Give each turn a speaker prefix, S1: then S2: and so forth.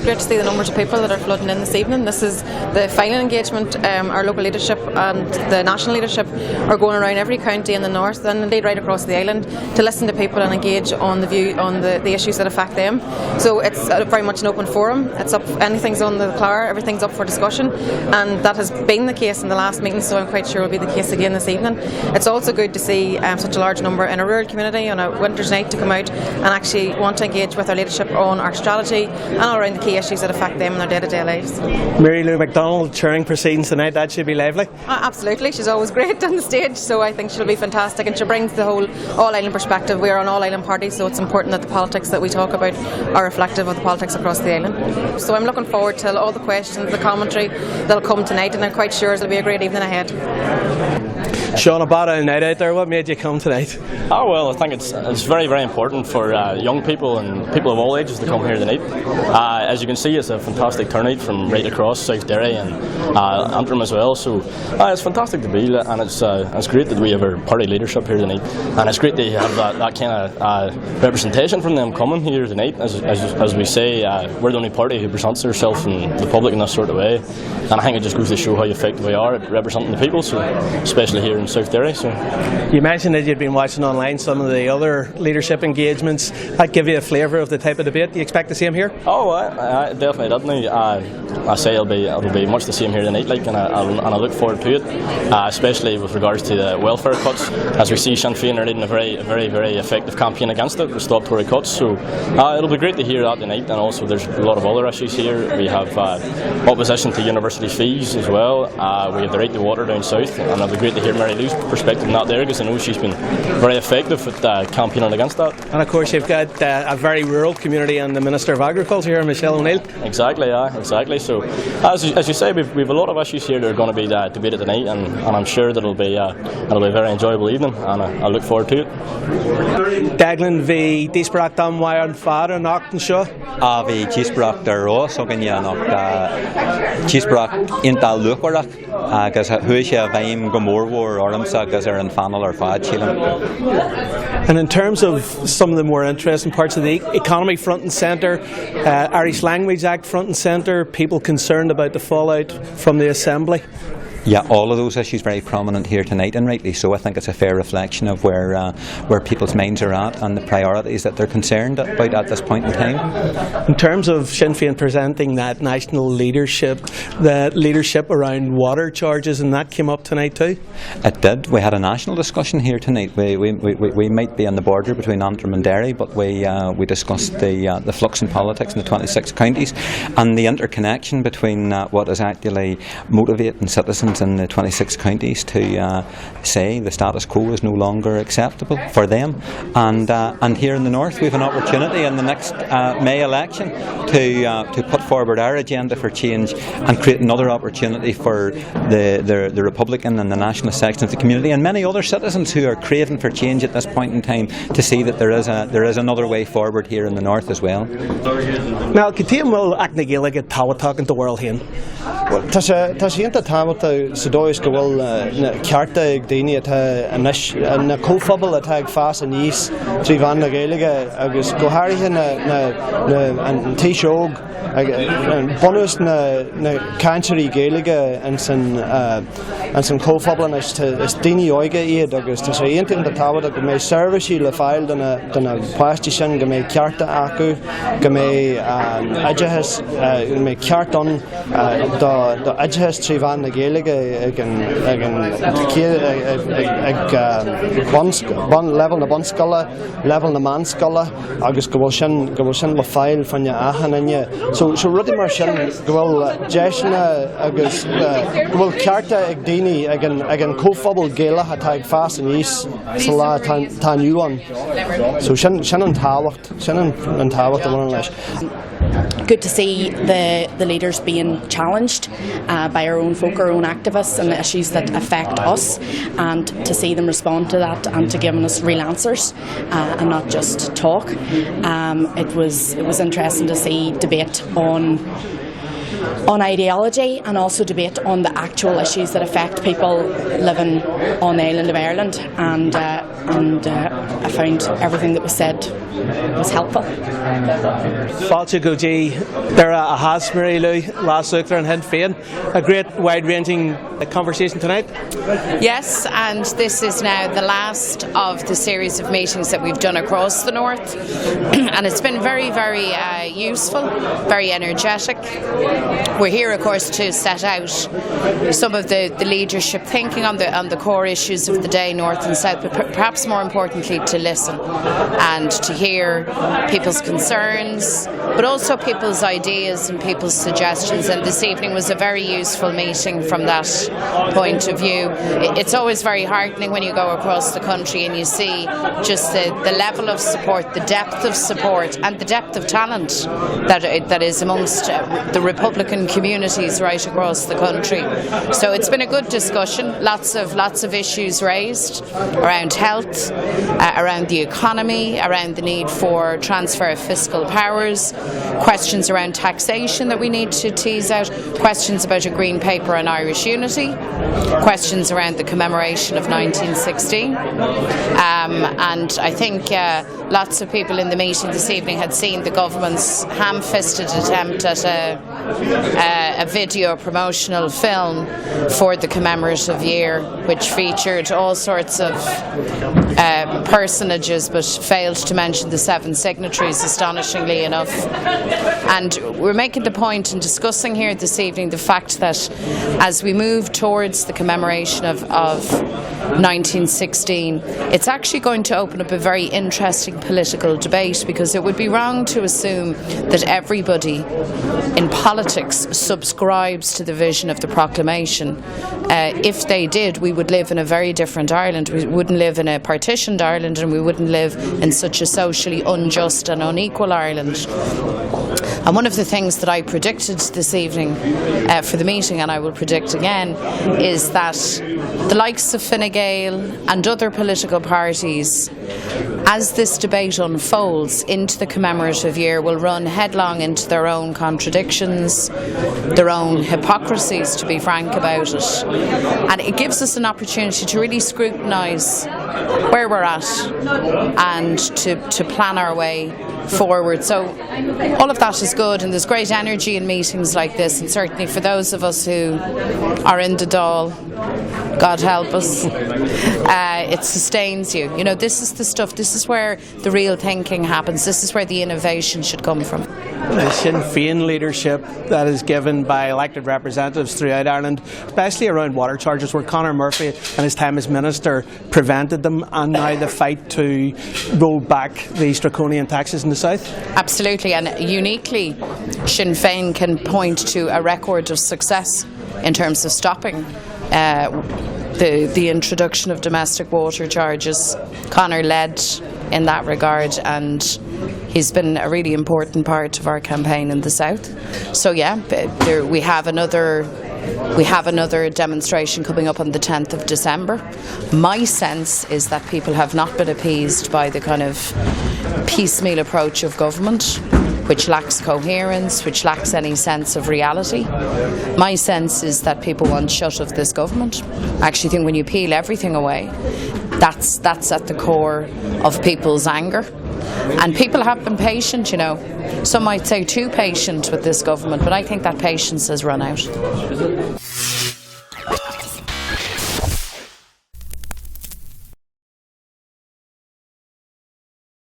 S1: great to see the numbers of people that are flooding in this evening. This is the final engagement. Our local leadership and the national leadership are going around every county in the north and indeed right across the island to listen to people and engage on the issues that affect them. So it's very much an open forum. It's up, anything's on the floor, everything's up for discussion, and that has been the case in the last meeting, so I'm quite sure will be the case again this evening. It's also good to see such a large number in a rural community on a winter's night to come out and actually want to engage with our leadership on our strategy and all around the key issues that affect them in their day-to-day lives.
S2: Mary Lou McDonald chairing proceedings tonight, that should be lively.
S1: Absolutely, she's always great on the stage, so I think she'll be fantastic, and she brings the whole all-island perspective. We are an all-island party, so it's important that the politics that we talk about are reflective of the politics across the island. So I'm looking forward to all the questions, the commentary that'll come tonight, and I'm quite sure it'll be a great evening ahead.
S2: Sean, about a night out there, what made you come tonight?
S3: Oh well, I think it's very, very important for young people and people of all ages to come here tonight. As you can see, it's a fantastic turnout from right across South Derry and Antrim as well, so it's fantastic to be, and it's great that we have our party leadership here tonight, and it's great to have that kind of representation from them coming here tonight. As we say, we're the only party who presents ourselves in the public in this sort of way, and I think it just goes to show how effective we are at representing the people, so especially here in South Derry. So
S2: you mentioned that you'd been watching online some of the other leadership engagements. That give you a flavour of the type of debate. Do you expect to see him here?
S3: Oh, I definitely did. I say it'll be much the same here tonight, like, and I look forward to it, especially with regards to the welfare cuts. As we see, Sinn Féin are leading a very effective campaign against it, to stop Tory cuts. So it'll be great to hear that tonight, and also there's a lot of other issues here. We have opposition to university fees as well. We have the right to water down south, and it'll be great to hear Mary Lou's perspective on that there, because I know she's been very effective at campaigning against that.
S2: And of course you've got a very rural community and the Minister of Agriculture here, Michelle O'Neill.
S3: Exactly, exactly. So as you say, we've a lot of issues here that are going to be debated tonight, and I'm sure that it'll be a very enjoyable evening, and I look forward to it.
S2: Daglan vi dísbrach dam wair an far an achtan seo.
S4: Vi dísbrach der ros og ja nok dísbrach in dal luchwarach agus huisha vaim gomorwar ormsa agus an fanal or fad chilam.
S2: And in terms of some of the more interesting parts of the economy front and centre, Irish Language Act front and centre, people concerned about the fallout from the Assembly.
S4: Yeah, all of those issues very prominent here tonight, and rightly so. I think it's a fair reflection of where people's minds are at and the priorities that they're concerned about at this point in time.
S2: In terms of Sinn Féin presenting that national leadership, the leadership around water charges, and that came up tonight too?
S4: It did. We had a national discussion here tonight. We might be on the border between Antrim and Derry, but we discussed the flux in politics in the 26 counties and the interconnection between what is actually motivating citizens in the 26 counties to say the status quo is no longer acceptable for them, and here in the north we have an opportunity in the next May election to put forward our agenda for change and create another opportunity for the Republican and the nationalist section of the community and many other citizens who are craving for change at this point in time to see that there is another way forward here in the north as well.
S2: Now, Katim will act Gaelic at Tawatak and the world here.
S5: Tashienta Tawata Sudois go well Carta Dini at na Kofabel at Fast and East Trivan Gaeliga agus go Harry and Tishog bonus na country Gaeliga and some Kofabel is Dini Oiga Eid agus Tashienta the Tawata go may service le file than a plastishan go may Carta Aku go may Ajahas may Carton the Ajahas Trivan the Gaeliga level na bonskala level na manskala agus go sin le file fan ya ahananya so ruddy mar sin go jeshna agus go carta ag dini again cofabel gala hat fast and east sala tan you on so sin an tawacht the one lash.
S6: Good to see the leaders being challenged by our own folk, our own activists, and the issues that affect us, and to see them respond to that and to give us real answers and not just talk. It was interesting to see debate on ideology and also debate on the actual issues that affect people living on the island of Ireland, and I found everything that was said was helpful.
S2: Fáilte go dtí There has Mary Lou last week in Sinn Féin. A great wide-ranging conversation tonight.
S7: Yes, and this is now the last of the series of meetings that we've done across the north, and it's been very, very useful, very energetic. We're here, of course, to set out some of the leadership thinking on the core issues of the day, north and south, but perhaps more importantly to listen and to hear people's concerns, but also people's ideas and people's suggestions. And this evening was a very useful meeting from that point of view. It's always very heartening when you go across the country and you see just the level of support, the depth of support and the depth of talent that is amongst the Republican communities right across the country. So it's been a good discussion, lots of issues raised around health, around the economy, around the need for transfer of fiscal powers, questions around taxation that we need to tease out, questions about a green paper on Irish unity, questions around the commemoration of 1916, and I think lots of people in the meeting this evening had seen the government's ham-fisted attempt at a video promotional film for the commemorative year, which featured all sorts of personages but failed to mention the 7 signatories, astonishingly enough. And we're making the point in discussing here this evening the fact that as we move towards the commemoration of 1916, it's actually going to open up a very interesting political debate, because it would be wrong to assume that everybody in politics subscribes to the vision of the proclamation. If they did, we would live in a very different Ireland. We wouldn't live in a partitioned Ireland, and we wouldn't live in such a socially unjust and unequal Ireland. And one of the things that I predicted this evening for the meeting, and I will predict again, is that the likes of Fine Gael and other political parties, as this debate unfolds into the commemorative year, will run headlong into their own contradictions, their own hypocrisies, to be frank about it. And it gives us an opportunity to really scrutinise where we're at and to plan our way forward. So all of that is good, and there's great energy in meetings like this, and certainly for those of us who are in the Dáil, God help us, it sustains you. You know, this is the stuff, this is where the real thinking happens, this is where the innovation should come from.
S2: The Sinn Féin leadership that is given by elected representatives throughout Ireland, especially around water charges, where Conor Murphy and his time as Minister prevented them, and now the fight to roll back these draconian taxes in the south? Absolutely,
S7: and uniquely Sinn Féin can point to a record of success in terms of stopping the introduction of domestic water charges. Conor led in that regard, and he's been a really important part of our campaign in the south. So yeah, we have another demonstration coming up on the 10th of December. My sense is that people have not been appeased by the kind of piecemeal approach of government, which lacks coherence, which lacks any sense of reality. My sense is that people want shut of this government. I actually think when you peel everything away, that's at the core of people's anger. And people have been patient, you know. Some might say too patient with this government, but I think that patience has run out.